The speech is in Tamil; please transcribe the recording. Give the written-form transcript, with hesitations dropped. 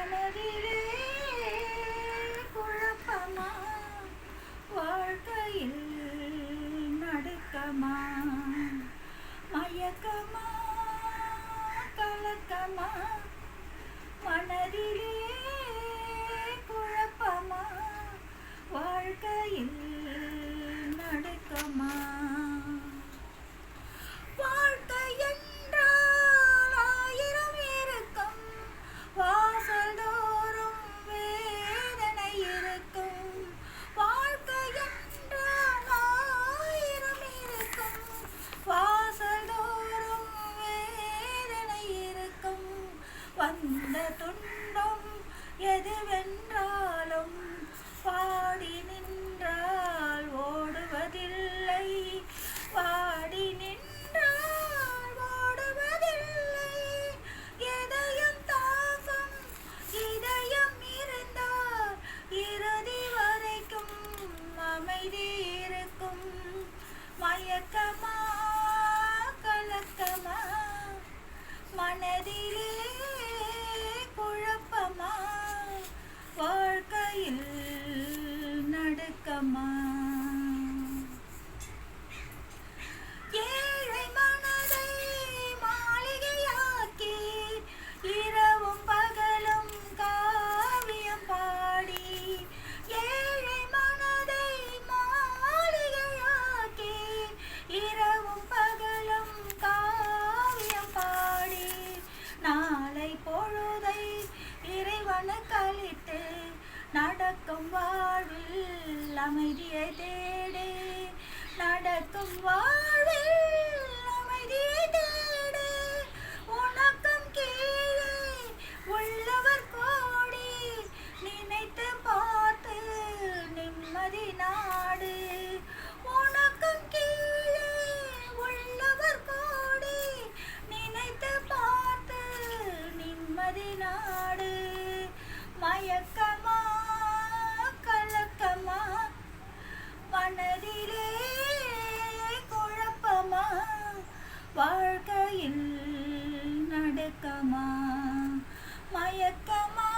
மனதிலே குழப்பமா, வாழ்க்கையில் நடுக்கமா, மயக்கமா, கலக்கமா, மனதிலே குழப்பமா, வாழ்க்கையில் நடுக்கமா. வாழ்க்கை என்றால் ஆயிரம் இருக்கும், வாசல் தோறும் வேதனை இருக்கும். வாழ்க்கை என்றால் ஆயிரம் இருக்கும், வாசல் தோறும் வேதனை இருக்கும். வந்த துன்பம் எதுவென்றாலும் பாடி நின்றால் ஓடுவதில்லை, பாடி நின்றால் ஓடுவதில்லை. எதையும் தாங்கும் இதயம் இருந்தால் இறுதி வரைக்கும் அமைதி இருக்கும். மயக்கமா, கலக்கமா, மனதிலே குழப்பமா, வாழ்க்கையில் நடுக்கமா. ஏழை மனதை மாளிகையாக்கி இரவும் பகலும் காவியம் பாடி, ஏழை மனதை மாளிகையாக்கி இரவும் பகலும் காவியம் பாடி, நாளை பொழுதை இறைவனுக்கு அளித்து நடக்கும் வாழ்வில் அமைதியை தேடு, நடக்கும் வாழ்வில் அமைதியை தேடு. உனக்கும் கீழே உள்ளவர் கோடி, நினைத்து பார்த்து நிம்மதி நாடு. உனக்கும் கீழே உள்ளவர் கோடி, நினைத்து பார்த்து நிம்மதி நாடு. மயக்கமா, கலக்கமா, மனதிலே குழப்பமா, வாழ்க்கையில் நடுக்கமா, மயக்கமா.